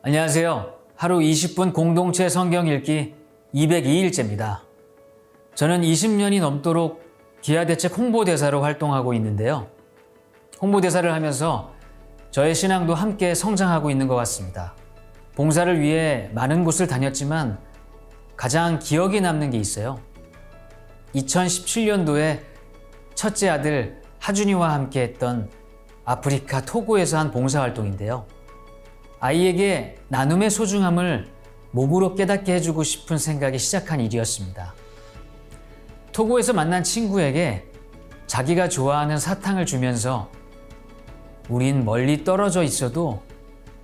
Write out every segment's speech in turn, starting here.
안녕하세요. 하루 20분 공동체 성경 읽기 202일째입니다. 저는 20년이 넘도록 기아대책 홍보대사로 활동하고 있는데요. 홍보대사를 하면서 저의 신앙도 함께 성장하고 있는 것 같습니다. 봉사를 위해 많은 곳을 다녔지만 가장 기억에 남는 게 있어요. 2017년도에 첫째 아들 하준이와 함께 했던 아프리카 토고에서 한 봉사활동인데요. 아이에게 나눔의 소중함을 몸으로 깨닫게 해주고 싶은 생각이 시작한 일이었습니다. 토고에서 만난 친구에게 자기가 좋아하는 사탕을 주면서 우린 멀리 떨어져 있어도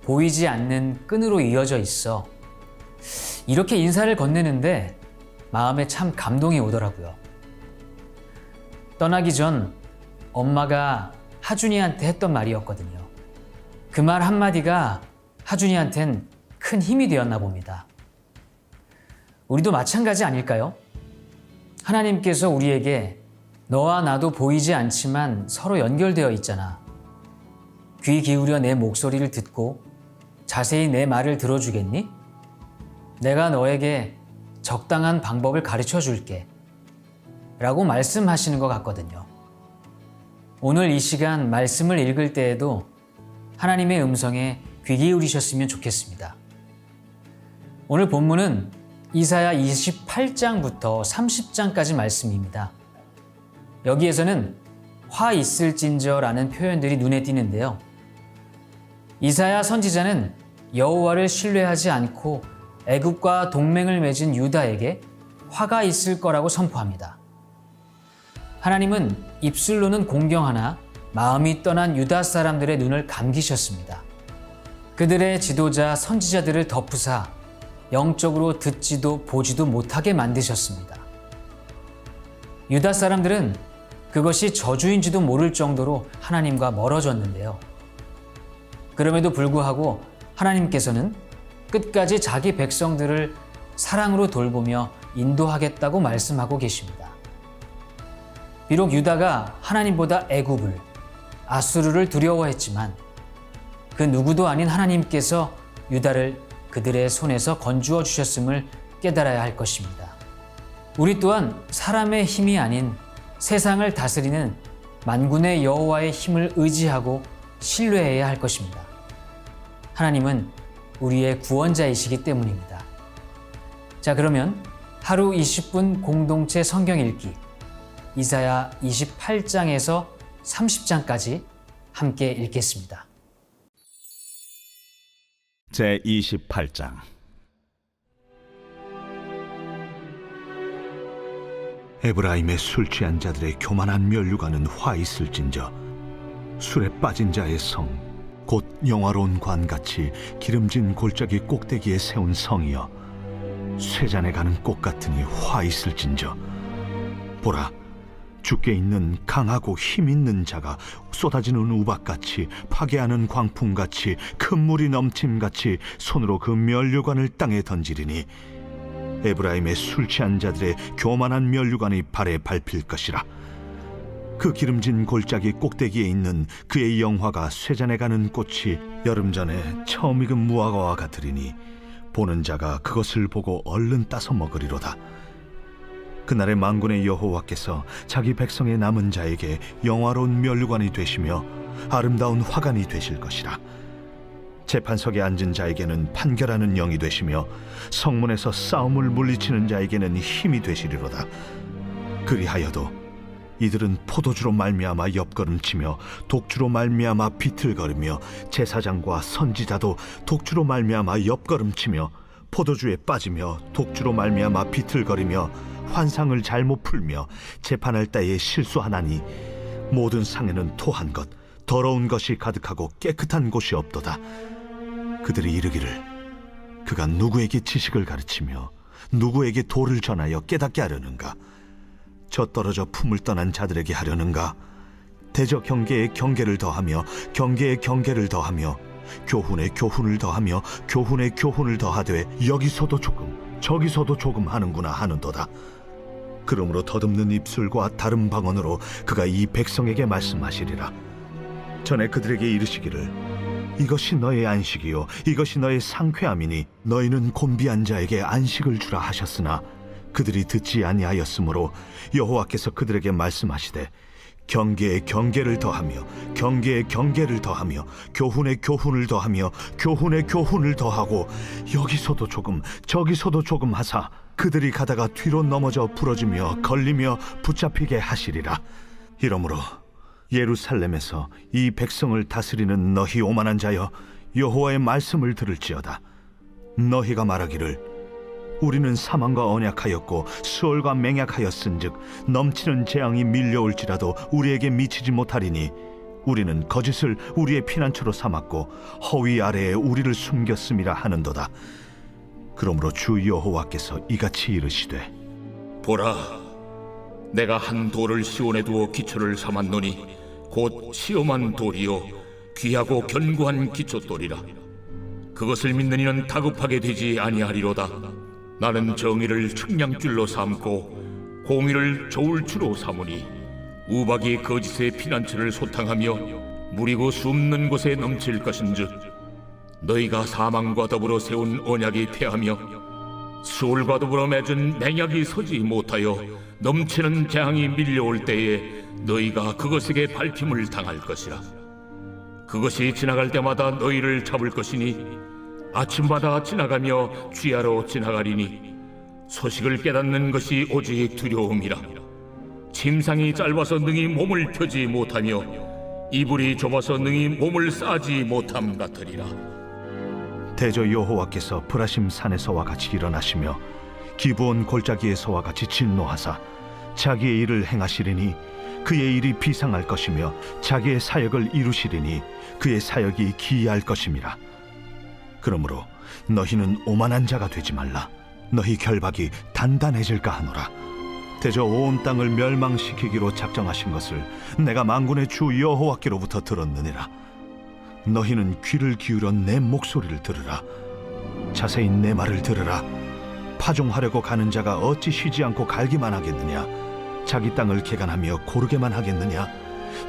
보이지 않는 끈으로 이어져 있어. 이렇게 인사를 건네는데 마음에 참 감동이 오더라고요. 떠나기 전 엄마가 하준이한테 했던 말이었거든요. 그 말 한마디가 하준이한텐 큰 힘이 되었나 봅니다. 우리도 마찬가지 아닐까요? 하나님께서 우리에게 너와 나도 보이지 않지만 서로 연결되어 있잖아. 귀 기울여 내 목소리를 듣고 자세히 내 말을 들어주겠니? 내가 너에게 적당한 방법을 가르쳐 줄게. 라고 말씀하시는 것 같거든요. 오늘 이 시간 말씀을 읽을 때에도 하나님의 음성에 귀 기울이셨으면 좋겠습니다. 오늘 본문은 이사야 28장부터 30장까지 말씀입니다. 여기에서는 화 있을진저라는 표현들이 눈에 띄는데요. 이사야 선지자는 여호와를 신뢰하지 않고 애굽과 동맹을 맺은 유다에게 화가 있을 거라고 선포합니다. 하나님은 입술로는 공경하나 마음이 떠난 유다 사람들의 눈을 감기셨습니다. 그들의 지도자 선지자들을 덮으사 영적으로 듣지도 보지도 못하게 만드셨습니다. 유다 사람들은 그것이 저주인지도 모를 정도로 하나님과 멀어졌는데요. 그럼에도 불구하고 하나님께서는 끝까지 자기 백성들을 사랑으로 돌보며 인도하겠다고 말씀하고 계십니다. 비록 유다가 하나님보다 애굽을, 아수르를 두려워했지만 그 누구도 아닌 하나님께서 유다를 그들의 손에서 건주어 주셨음을 깨달아야 할 것입니다. 우리 또한 사람의 힘이 아닌 세상을 다스리는 만군의 여호와의 힘을 의지하고 신뢰해야 할 것입니다. 하나님은 우리의 구원자이시기 때문입니다. 자, 그러면 하루 20분 공동체 성경 읽기 이사야 28장에서 30장까지 함께 읽겠습니다. 제28장. 에브라임의 술 취한 자들의 교만한 면류관은 화 있을진저 술에 빠진 자의 성 곧 영화로운 관같이 기름진 골짜기 꼭대기에 세운 성이여 쇠잔에 가는 꽃 같으니 화 있을진저 보라 주께 있는 강하고 힘 있는 자가 쏟아지는 우박같이 파괴하는 광풍같이 큰 물이 넘침같이 손으로 그 면류관을 땅에 던지리니 에브라임의 술 취한 자들의 교만한 면류관이 발에 밟힐 것이라. 그 기름진 골짜기 꼭대기에 있는 그의 영화가 쇠잔에 가는 꽃이 여름 전에 처음 익은 무화과와 같으리니 보는 자가 그것을 보고 얼른 따서 먹으리로다. 그날에 만군의 여호와께서 자기 백성의 남은 자에게 영화로운 면류관이 되시며 아름다운 화관이 되실 것이라. 재판석에 앉은 자에게는 판결하는 영이 되시며 성문에서 싸움을 물리치는 자에게는 힘이 되시리로다. 그리하여도 이들은 포도주로 말미암아 옆걸음치며 독주로 말미암아 비틀거리며 제사장과 선지자도 독주로 말미암아 옆걸음치며 포도주에 빠지며 독주로 말미암아 비틀거리며 환상을 잘못 풀며 재판할 때에 실수하나니 모든 상에는 토한 것 더러운 것이 가득하고 깨끗한 곳이 없도다. 그들이 이르기를 그가 누구에게 지식을 가르치며 누구에게 도를 전하여 깨닫게 하려는가? 저 떨어져 품을 떠난 자들에게 하려는가? 대저 경계에 경계를 더하며 경계에 경계를 더하며 교훈에 교훈을 더하며 교훈에 교훈을 더하되 여기서도 조금 저기서도 조금 하는구나 하는도다. 그러므로 더듬는 입술과 다른 방언으로 그가 이 백성에게 말씀하시리라. 전에 그들에게 이르시기를 이것이 너의 안식이요 이것이 너의 상쾌함이니 너희는 곤비한 자에게 안식을 주라 하셨으나 그들이 듣지 아니하였으므로 여호와께서 그들에게 말씀하시되 경계에 경계를 더하며 경계에 경계를 더하며 교훈에 교훈을 더하며 교훈에 교훈을 더하고 여기서도 조금 저기서도 조금 하사 그들이 가다가 뒤로 넘어져 부러지며 걸리며 붙잡히게 하시리라. 이러므로 예루살렘에서 이 백성을 다스리는 너희 오만한 자여 여호와의 말씀을 들을지어다. 너희가 말하기를 우리는 사망과 언약하였고 수월과 맹약하였은즉 넘치는 재앙이 밀려올지라도 우리에게 미치지 못하리니 우리는 거짓을 우리의 피난처로 삼았고 허위 아래에 우리를 숨겼음이라 하는도다. 그러므로 주 여호와께서 이같이 이르시되 보라, 내가 한 돌을 시온에 두어 기초를 삼았노니 곧 시험한 돌이요 귀하고 견고한 기초돌이라. 그것을 믿는 이는 다급하게 되지 아니하리로다. 나는 정의를 측량줄로 삼고 공의를 저울추로 삼으니 우박이 거짓의 피난처를 소탕하며 무리고 숨는 곳에 넘칠 것인즉 너희가 사망과 더불어 세운 언약이 패하며 수월과 더불어 맺은 맹약이 서지 못하여 넘치는 재앙이 밀려올 때에 너희가 그것에게 밟힘을 당할 것이라. 그것이 지나갈 때마다 너희를 잡을 것이니 아침마다 지나가며 쥐하러 지나가리니 소식을 깨닫는 것이 오직 두려움이라. 침상이 짧아서 능히 몸을 펴지 못하며 이불이 좁아서 능히 몸을 싸지 못함 같으리라. 대저 여호와께서 브라심 산에서와 같이 일어나시며 기브온 골짜기에서와 같이 진노하사 자기의 일을 행하시리니 그의 일이 비상할 것이며 자기의 사역을 이루시리니 그의 사역이 기이할 것임이라. 그러므로 너희는 오만한 자가 되지 말라. 너희 결박이 단단해질까 하노라. 대저 온 땅을 멸망시키기로 작정하신 것을 내가 만군의 주 여호와께로부터 들었느니라. 너희는 귀를 기울여 내 목소리를 들으라. 자세히 내 말을 들으라. 파종하려고 가는 자가 어찌 쉬지 않고 갈기만 하겠느냐? 자기 땅을 개간하며 고르게만 하겠느냐?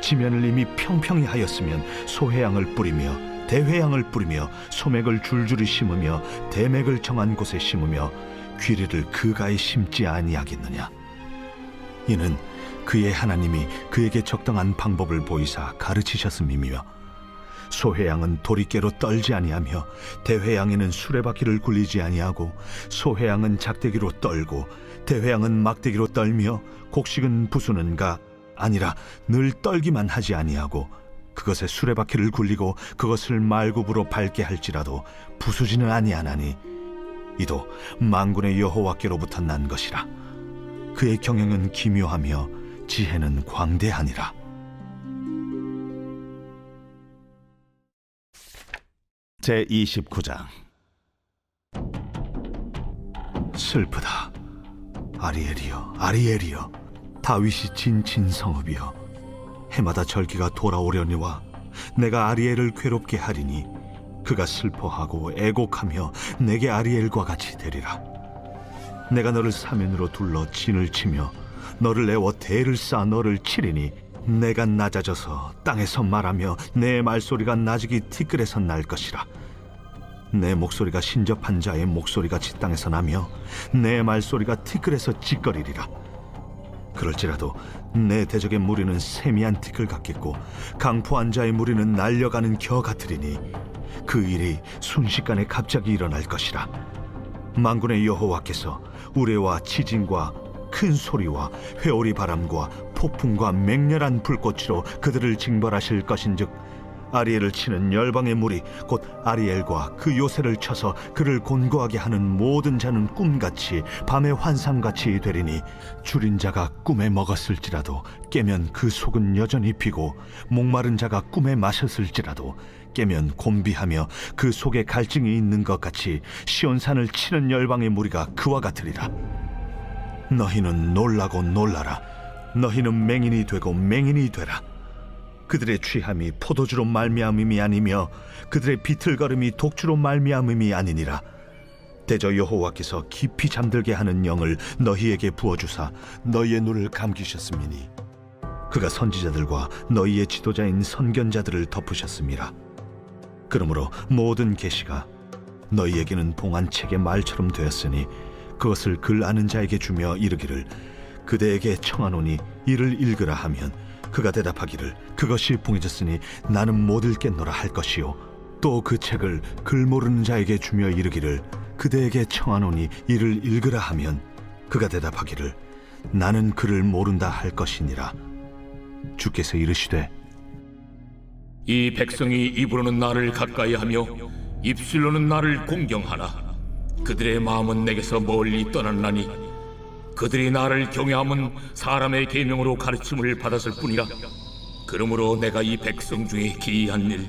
지면을 이미 평평히 하였으면 소회양을 뿌리며 대회양을 뿌리며 소맥을 줄줄이 심으며 대맥을 정한 곳에 심으며 귀리를 그가에 심지 아니하겠느냐? 이는 그의 하나님이 그에게 적당한 방법을 보이사 가르치셨음이며 소회양은 도리깨로 떨지 아니하며 대회양에는 수레바퀴를 굴리지 아니하고 소회양은 작대기로 떨고 대회양은 막대기로 떨며 곡식은 부수는가 아니라 늘 떨기만 하지 아니하고 그것에 수레바퀴를 굴리고 그것을 말굽으로 밟게 할지라도 부수지는 아니하나니 이도 만군의 여호와께로부터 난 것이라. 그의 경영은 기묘하며 지혜는 광대하니라. 제29장. 슬프다. 아리엘이여, 아리엘이여, 다윗이 진친 성읍이여, 해마다 절기가 돌아오려니와 내가 아리엘을 괴롭게 하리니 그가 슬퍼하고 애곡하며 내게 아리엘과 같이 되리라. 내가 너를 사면으로 둘러 진을 치며 너를 내어 대를 쌓아 너를 치리니 내가 낮아져서 땅에서 말하며 내 말소리가 나직이 티끌에서 날 것이라. 내 목소리가 신접한 자의 목소리같이 땅에서 나며 내 말소리가 티끌에서 찌꺼리리라. 그럴지라도 내 대적의 무리는 세미한 티끌 같겠고 강포한 자의 무리는 날려가는 겨 같으리니 그 일이 순식간에 갑자기 일어날 것이라. 만군의 여호와께서 우레와 지진과 큰 소리와 회오리 바람과 폭풍과 맹렬한 불꽃으로 그들을 징벌하실 것인즉 아리엘을 치는 열방의 무리 곧 아리엘과 그 요새를 쳐서 그를 곤고하게 하는 모든 자는 꿈같이 밤의 환상같이 되리니 줄인 자가 꿈에 먹었을지라도 깨면 그 속은 여전히 비고 목마른 자가 꿈에 마셨을지라도 깨면 곤비하며 그 속에 갈증이 있는 것 같이 시온산을 치는 열방의 무리가 그와 같으리라. 너희는 놀라고 놀라라. 너희는 맹인이 되고 맹인이 되라. 그들의 취함이 포도주로 말미암음이 아니며 그들의 비틀거림이 독주로 말미암음이 아니니라. 대저 여호와께서 깊이 잠들게 하는 영을 너희에게 부어주사 너희의 눈을 감기셨음이니 그가 선지자들과 너희의 지도자인 선견자들을 덮으셨음이라. 그러므로 모든 계시가 너희에게는 봉한 책의 말처럼 되었으니 그것을 글 아는 자에게 주며 이르기를 그대에게 청하노니 이를 읽으라 하면 그가 대답하기를 그것이 봉해졌으니 나는 못 읽겠노라 할 것이요 또 그 책을 글 모르는 자에게 주며 이르기를 그대에게 청하노니 이를 읽으라 하면 그가 대답하기를 나는 글을 모른다 할 것이니라. 주께서 이르시되 이 백성이 입으로는 나를 가까이하며 입술로는 나를 공경하나 그들의 마음은 내게서 멀리 떠났나니 그들이 나를 경외함은 사람의 계명으로 가르침을 받았을 뿐이라. 그러므로 내가 이 백성 중에 기이한 일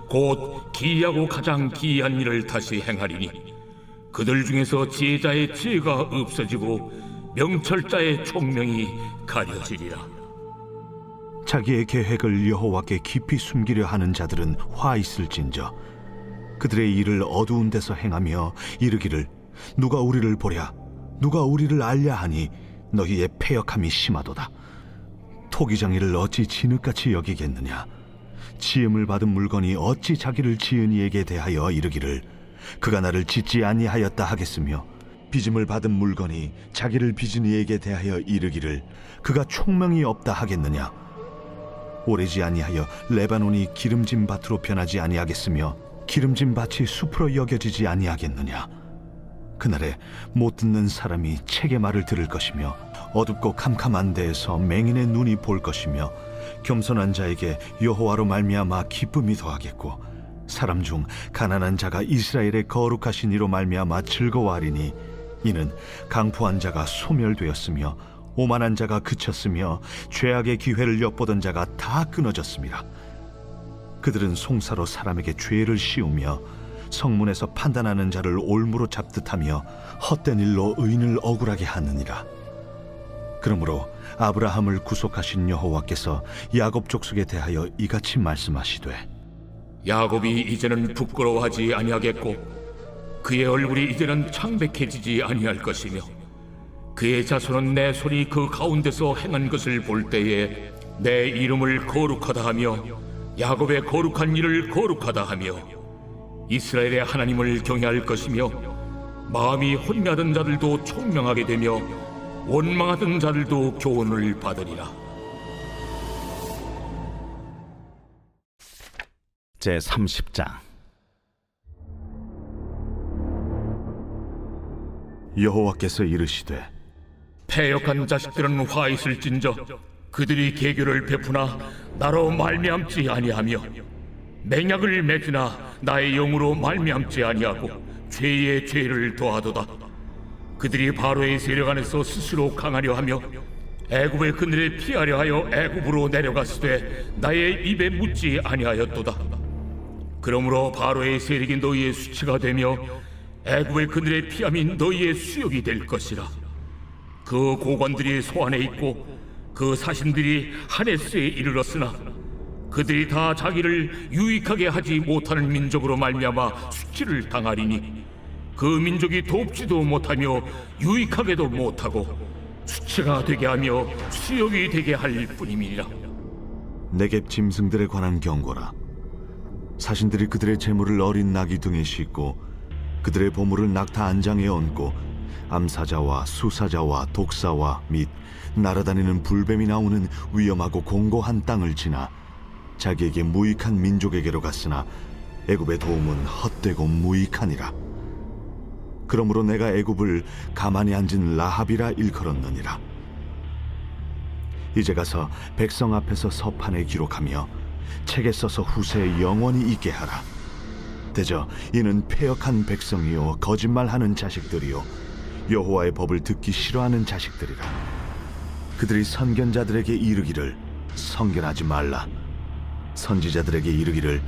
곧 기이하고 가장 기이한 일을 다시 행하리니 그들 중에서 지혜자의 지혜가 없어지고 명철자의 총명이 가려지리라. 자기의 계획을 여호와께 깊이 숨기려 하는 자들은 화 있을진저 그들의 일을 어두운 데서 행하며 이르기를 누가 우리를 보랴 누가 우리를 알랴 하니 너희의 패역함이 심하도다. 토기장이를 어찌 진흙같이 여기겠느냐 지음을 받은 물건이 어찌 자기를 지은 이에게 대하여 이르기를 그가 나를 짓지 아니하였다 하겠으며 빚음을 받은 물건이 자기를 빚은 이에게 대하여 이르기를 그가 총명이 없다 하겠느냐. 오래지 아니하여 레바논이 기름진 밭으로 변하지 아니하겠으며 기름진 밭이 숲으로 여겨지지 아니하겠느냐. 그날에 못 듣는 사람이 책의 말을 들을 것이며 어둡고 캄캄한 데에서 맹인의 눈이 볼 것이며 겸손한 자에게 여호와로 말미암아 기쁨이 더하겠고 사람 중 가난한 자가 이스라엘의 거룩하신 이로 말미암아 즐거워하리니 이는 강포한 자가 소멸되었으며 오만한 자가 그쳤으며 죄악의 기회를 엿보던 자가 다 끊어졌습니다. 그들은 송사로 사람에게 죄를 씌우며 성문에서 판단하는 자를 올무로 잡듯하며 헛된 일로 의인을 억울하게 하느니라. 그러므로 아브라함을 구속하신 여호와께서 야곱 족속에 대하여 이같이 말씀하시되 야곱이 이제는 부끄러워하지 아니하겠고 그의 얼굴이 이제는 창백해지지 아니할 것이며 그의 자손은 내 손이 그 가운데서 행한 것을 볼 때에 내 이름을 거룩하다 하며 야곱의 거룩한 일을 거룩하다 하며 이스라엘의 하나님을 경외할 것이며 마음이 혼미하던 자들도 총명하게 되며 원망하던 자들도 교훈을 받으리라. 제30장 여호와께서 이르시되 패역한 자식들은 화 있을진저 그들이 계교를 베푸나 나로 말미암지 아니하며 맹약을 맺으나 나의 영으로 말미암지 아니하고 죄의 죄를 더하도다. 그들이 바로의 세력 안에서 스스로 강하려 하며 애굽의 그늘에 피하려 하여 애굽으로 내려갔으되 나의 입에 묻지 아니하였도다. 그러므로 바로의 세력이 너희의 수치가 되며 애굽의 그늘에 피함이 너희의 수욕이 될 것이라. 그 고관들이 소안에 있고 그 사신들이 하네스에 이르렀으나 그들이 다 자기를 유익하게 하지 못하는 민족으로 말미암아 수치를 당하리니 그 민족이 돕지도 못하며 유익하게도 못하고 수치가 되게 하며 수욕이 되게 할 뿐임이니라. 네겝 짐승들에 관한 경고라. 사신들이 그들의 재물을 어린 나귀 등에 싣고 그들의 보물을 낙타 안장에 얹고 암사자와 수사자와 독사와 및 날아다니는 불뱀이 나오는 위험하고 공고한 땅을 지나 자기에게 무익한 민족에게로 갔으나 애굽의 도움은 헛되고 무익하니라. 그러므로 내가 애굽을 가만히 앉은 라합이라 일컬었느니라. 이제 가서 백성 앞에서 서판에 기록하며 책에 써서 후세에 영원히 있게 하라. 대저 이는 패역한 백성이요 거짓말하는 자식들이요 여호와의 법을 듣기 싫어하는 자식들이라. 그들이 선견자들에게 이르기를 선견하지 말라. 선지자들에게 이르기를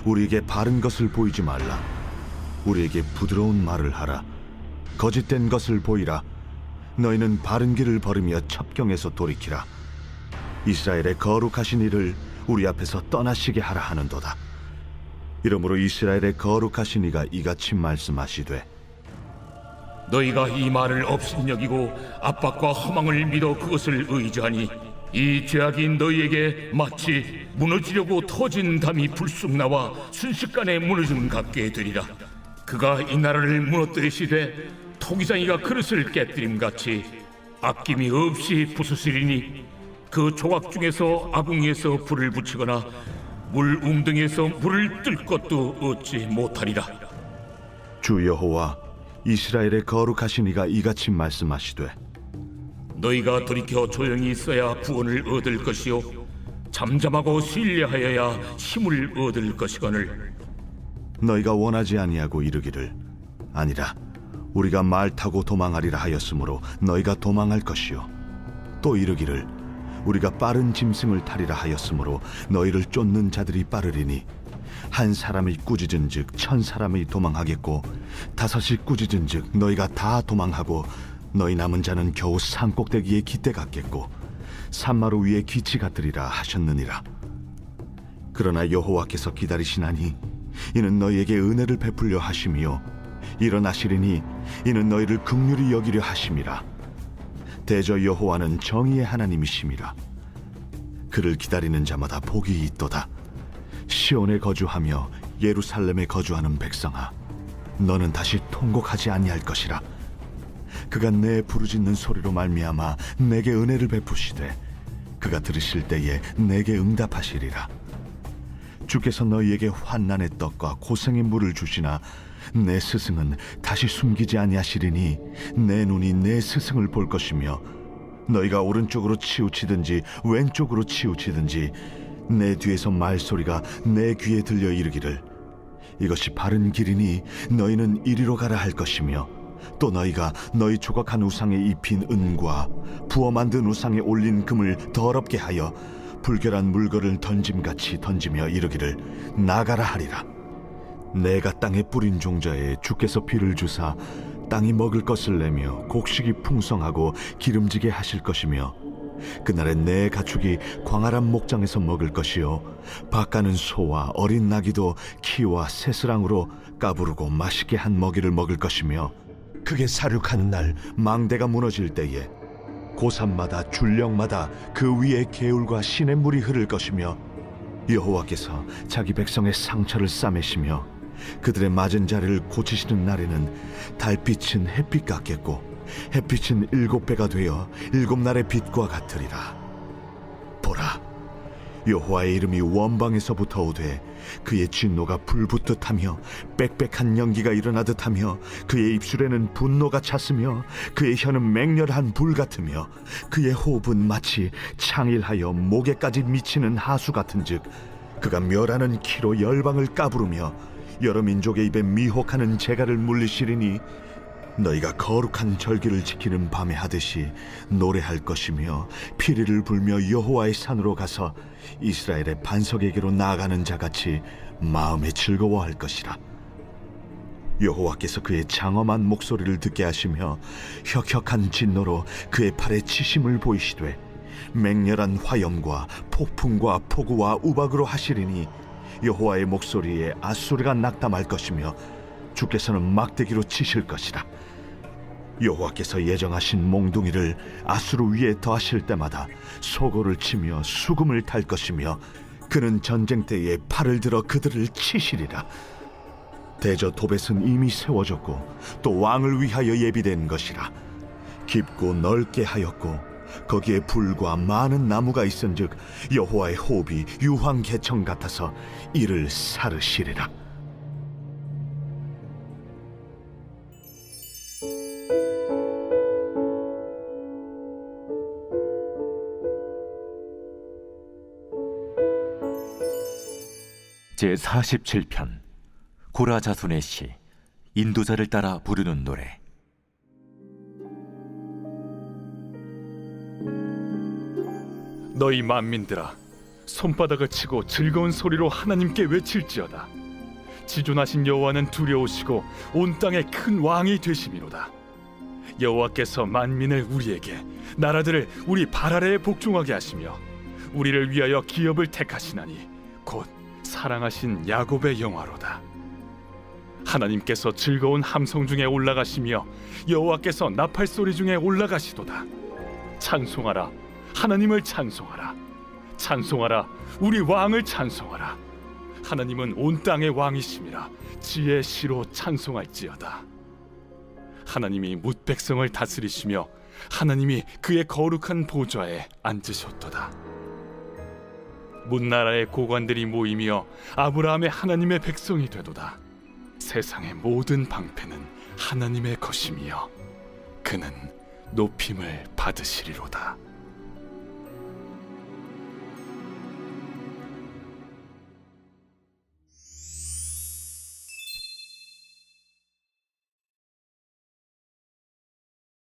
우리에게 바른 것을 보이지 말라. 우리에게 부드러운 말을 하라. 거짓된 것을 보이라. 너희는 바른 길을 걸으며 첩경에서 돌이키라. 이스라엘의 거룩하신 이를 우리 앞에서 떠나시게 하라 하는도다. 이러므로 이스라엘의 거룩하신 이가 이같이 말씀하시되 너희가 이 말을 업신여기고 압박과 허망을 믿어 그것을 의지하니 이 죄악이 너희에게 마치 무너지려고 터진 담이 불쑥 나와 순식간에 무너짐 같게 되리라. 그가 이 나라를 무너뜨리시되 토기장이가 그릇을 깨뜨림같이 아낌이 없이 부수시리니 그 조각 중에서 아궁이에서 불을 붙이거나 물 웅덩이에서 물을 뜰 것도 얻지 못하리라. 주 여호와 이스라엘의 거룩하신 이가 이같이 말씀하시되 너희가 돌이켜 조용히 있어야 구원을 얻을 것이요 잠잠하고 신뢰하여야 힘을 얻을 것이거늘 너희가 원하지 아니하고 이르기를 아니라 우리가 말 타고 도망하리라 하였으므로 너희가 도망할 것이요 또 이르기를 우리가 빠른 짐승을 타리라 하였으므로 너희를 쫓는 자들이 빠르리니 한 사람이 꾸짖은즉 1000사람이 도망하겠고 5이 꾸짖은즉 너희가 다 도망하고 너희 남은 자는 겨우 산꼭대기에 깃대 같겠고 산마루 위에 기치 같으리라 하셨느니라. 그러나 여호와께서 기다리시나니 이는 너희에게 은혜를 베풀려 하심이요 일어나시리니 이는 너희를 긍휼히 여기려 하심이라. 대저 여호와는 정의의 하나님이심이라. 그를 기다리는 자마다 복이 있도다. 시온에 거주하며 예루살렘에 거주하는 백성아, 너는 다시 통곡하지 아니할 것이라. 그가 내 부르짖는 소리로 말미암아 내게 은혜를 베푸시되 그가 들으실 때에 내게 응답하시리라. 주께서 너희에게 환난의 떡과 고생의 물을 주시나 내 스승은 다시 숨기지 아니하시리니 내 눈이 내 스승을 볼 것이며 너희가 오른쪽으로 치우치든지 왼쪽으로 치우치든지 내 뒤에서 말소리가 내 귀에 들려 이르기를 이것이 바른 길이니 너희는 이리로 가라 할 것이며 또 너희가 너희 조각한 우상에 입힌 은과 부어 만든 우상에 올린 금을 더럽게 하여 불결한 물건을 던짐같이 던지며 이르기를 나가라 하리라. 내가 땅에 뿌린 종자에 주께서 비를 주사 땅이 먹을 것을 내며 곡식이 풍성하고 기름지게 하실 것이며 그날에 내 가축이 광활한 목장에서 먹을 것이요 밭가는 소와 어린 나귀도 키와 새스랑으로 까부르고 맛있게 한 먹이를 먹을 것이며 그게 사륙하는 날 망대가 무너질 때에 고산마다 줄령마다 그 위에 개울과 시냇물이 흐를 것이며 여호와께서 자기 백성의 상처를 싸매시며 그들의 맞은 자리를 고치시는 날에는 달빛은 햇빛 같겠고 햇빛은 7배가 되어 7날의 빛과 같으리라. 보라, 여호와의 이름이 원방에서부터 오되 그의 진노가 불붙듯하며 빽빽한 연기가 일어나듯하며 그의 입술에는 분노가 찼으며 그의 혀는 맹렬한 불 같으며 그의 호흡은 마치 창일하여 목에까지 미치는 하수 같은즉 그가 멸하는 키로 열방을 까부르며 여러 민족의 입에 미혹하는 재갈을 물리시리니 너희가 거룩한 절기를 지키는 밤에 하듯이 노래할 것이며 피리를 불며 여호와의 산으로 가서 이스라엘의 반석에게로 나아가는 자같이 마음에 즐거워할 것이라. 여호와께서 그의 장엄한 목소리를 듣게 하시며 혁혁한 진노로 그의 팔에 치심을 보이시되 맹렬한 화염과 폭풍과 폭우와 우박으로 하시리니 여호와의 목소리에 앗소리가 낙담할 것이며 주께서는 막대기로 치실 것이라. 여호와께서 예정하신 몽둥이를 아수르 위에 더하실 때마다 소고를 치며 수금을 탈 것이며 그는 전쟁 때에 팔을 들어 그들을 치시리라. 대저 도벳은 이미 세워졌고 또 왕을 위하여 예비된 것이라. 깊고 넓게 하였고 거기에 불과 많은 나무가 있은즉 여호와의 호흡이 유황 개청 같아서 이를 사르시리라. 제47편 고라 자손의 시 인도자를 따라 부르는 노래. 너희 만민들아, 손바닥을 치고 즐거운 소리로 하나님께 외칠지어다. 지존하신 여호와는 두려우시고 온 땅의 큰 왕이 되심이로다. 여호와께서 만민을 우리에게, 나라들을 우리 발 아래에 복종하게 하시며 우리를 위하여 기업을 택하시나니 곧 사랑하신 야곱의 영화로다. 하나님께서 즐거운 함성 중에 올라가시며 여호와께서 나팔 소리 중에 올라가시도다. 찬송하라, 하나님을 찬송하라. 찬송하라. 우리 왕을 찬송하라. 하나님은 온 땅의 왕이심이라. 지혜의 시로 찬송할지어다. 하나님이 뭇 백성을 다스리시며 하나님이 그의 거룩한 보좌에 앉으셨도다. 문나라의 고관들이 모이며 아브라함의 하나님의 백성이 되도다. 세상의 모든 방패는 하나님의 것이며 그는 높임을 받으시리로다.